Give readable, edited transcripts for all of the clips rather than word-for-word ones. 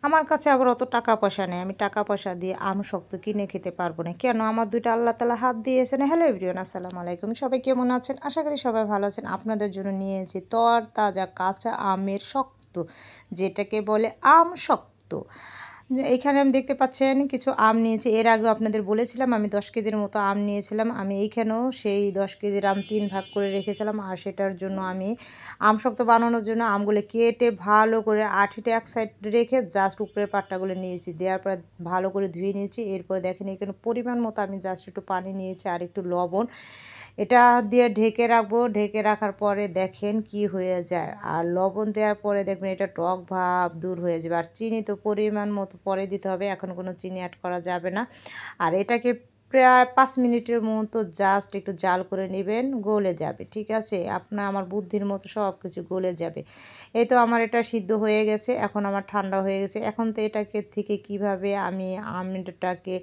আমার কাছে আবার অত টাকা পয়সা নেই। আমি টাকা পয়সা দিয়ে আম শক্ত কিনে খেতে পারবো না। কেন? আমার ২ টা আল্লাহ তাআলা হাত দিয়েছেন। হ্যালো এভরিওয়ান, আসসালামু আলাইকুম। সবাই কেমন আছেন? আশা করি সবাই ভালো আছেন। আপনাদের জন্য নিয়েছি তরতাজা কাঁচা আমের শক্ত, যেটাকে বলে আম শক্ত। এইখানে আমি দেখতে পাচ্ছেন কিছু আম নিয়েছি। এর আগেও আপনাদের বলেছিলাম আমি ১০ কেজির মতো আম নিয়েছিলাম। আমি এইখানেও সেই ১০ কেজির আম ৩ ভাগ করে রেখেছিলাম। আর সেটার জন্য আমি আমশক্ত বানানোর জন্য আমগুলো কেটে ভালো করে আঁটিটা এক সাইড রেখে জাস্ট উপরের পাট্টাগুলো নিয়েছি। দেওয়ার পরে ভালো করে ধুয়ে নিয়েছি। এরপরে দেখেন এখানে পরিমাণ মতো আমি জাস্ট একটু পানি নিয়েছি আর একটু লবণ। এটা দিয়ে ঢেকে রাখবো। ঢেকে রাখার পরে দেখেন কি হয়ে যায়। আর লবণ দেওয়ার পরে দেখবেন এটা টক ভাব দূর হয়ে যাবে। আর চিনি তো পরিমাণ মতো পরে দিতে হবে। এখন কোনো চিনি এড করা যাবে না। আর এটাকে প্রায় ৫ মিনিটের মতো জাস্ট একটু জাল করে নিবেন, গলে যাবে। ঠিক আছে? আমার বুদ্ধির মতো সব কিছু গলে যাবে। এই তো আমার এটা সিদ্ধ হয়ে গেছে। এখন আমার ঠান্ডা হয়ে গেছে। এখন তো এটাকে থেকে কিভাবে আমি আমটাকে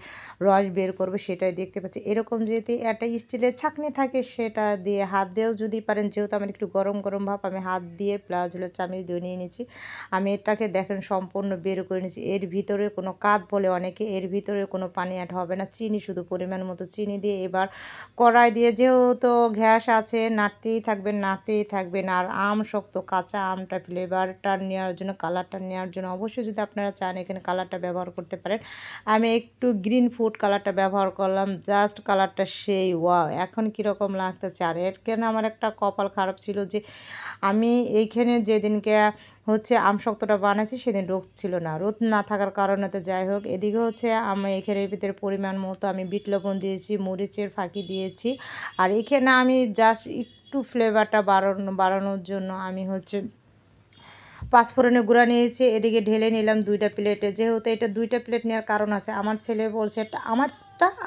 রস বের করব সেটাই দেখতে পাচ্ছি। এরকম যদি একটা স্টিলের ছাঁকনি থাকে সেটা দিয়ে হাত দিয়েও যদি পারেন, যেহেতু আমার একটু গরম, গরম ভাব আমি হাত দিয়ে প্লাস হলো চামিচ দিয়ে নিয়ে নিচ্ছি। আমি এটাকে দেখেন সম্পূর্ণ বের করে নিচ্ছি। এর ভিতরে কোনো কাত বলে অনেকে, এর ভিতরে কোনো পানি এড হবে না। চিনি শুধু পরিমাণ মতো চিনি দিয়ে এবার কড়াই দিয়ে, যেহেতু গ্যাস আছে নাড়তেই থাকবেন, নাড়তেই থাকবেন। আর আম শক্ত কাঁচা আমটা ফ্লেভারটা নেওয়ার জন্য, কালারটা নেওয়ার জন্য অবশ্যই যদি আপনারা চান এখানে কালারটা ব্যবহার করতে পারেন। আমি একটু গ্রিন ফুড কালারটা ব্যবহার করলাম। জাস্ট কালারটা সেই ওয়াও! এখন কীরকম লাগতেছে। আর এখানে আমার একটা কপাল খারাপ ছিল যে আমি এইখানে যেদিনকে আমশক্তটা বানাইছি সেদিন রোদ ছিল না। রোদ না থাকার কারণে তো যাই হোক, এদিকে আমি এখানে এর ভিতরে পরিমাণ মতো আমি বিট লবণ দিয়েছি, মরিচের ফাঁকি দিয়েছি। আর এখানে আমি জাস্ট একটু ফ্লেভারটা বাড়ানোর জন্য আমি পাঁচফোড়নের গুঁড়া নিয়েছি। এদিকে ঢেলে নিলাম ২ টা প্লেটে। যেহেতু এটা ২ টা প্লেট নেওয়ার কারণ আছে। আমার ছেলে বলছে এটা আমারটা,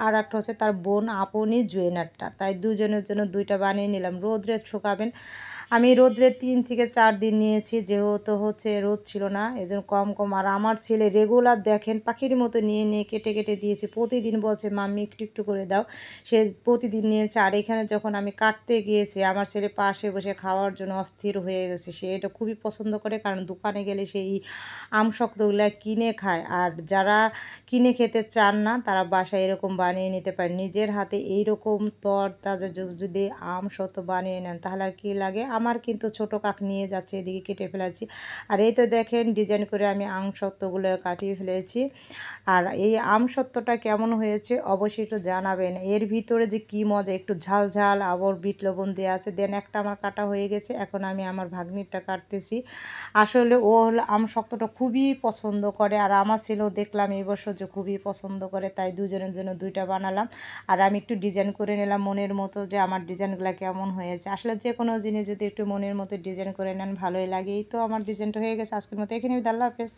আর একটা তার বোন আপনি জুয়েনারটা। তাই দুজনের জন্য ২ টা বানিয়ে নিলাম। রোদ্রে শুকাবেন। আমি রোদ্রে ৩ থেকে ৪ দিন নিয়েছি। যেহেতু রোদ ছিল না, এজন্য কম, কম। আর আমার ছেলে রেগুলার দেখেন পাখির মতো নিয়ে, নিয়ে কেটে, কেটে দিয়েছি। প্রতিদিন বলছে, "মাম্মি একটু, একটু করে দাও।" সে প্রতিদিন নিয়েছে। আর এখানে যখন আমি কাটতে গিয়েছি, আমার ছেলে পাশে বসে খাওয়ার জন্য অস্থির হয়ে গেছে। সে এটা খুবই পছন্দ করে, কারণ দোকানে গেলে সেই আমশক্তগুলা কিনে খায়। আর যারা কিনে খেতে চান না তারা বাসায় এরকম বানিয়ে নিতে পারেন। নিজের হাতে এইরকম তরতাজা যদি আমসত্ত্ব বানিয়ে নেন তাহলে আর কি লাগে। আমার কিন্তু ছোট কাক নিয়ে যাচ্ছে, এদিকে কেটে ফেলেছি। আর এই তো দেখেন ডিজাইন করে আমি আমসত্ত্বগুলো কাটিয়ে ফেলেছি। আর এই আমসত্ত্বটা কেমন হয়েছে অবশ্যই একটু জানাবেন। এর ভিতরে যে কি মজা, একটু ঝাল, ঝাল আবার বিট লবণ দেয়া আছে। দেন একটা আমার কাটা হয়ে গেছে। এখন আমি আমার ভাগ্নিরটা কাটতেছি। আসলে ও আমশক্তটা খুবই পছন্দ করে। আর আমার ছেলেও দেখলাম এই বছর যে খুবই পছন্দ করে। তাই দুজনের জন্য ২ টা বানালাম। আর আমি একটু ডিজাইন করে নিলাম মনের মতো, যে আমার ডিজাইনগুলা কেমন হয়েছে। আসলে যেকোনো জিনিস যদি একটু মনের মতো ডিজাইন করে নেন ভালোই লাগে। এই তো আমার ডিজাইনটা হয়ে গেছে। আজকের মতো এখানেই বিদায়। আল্লাহ হাফেজ।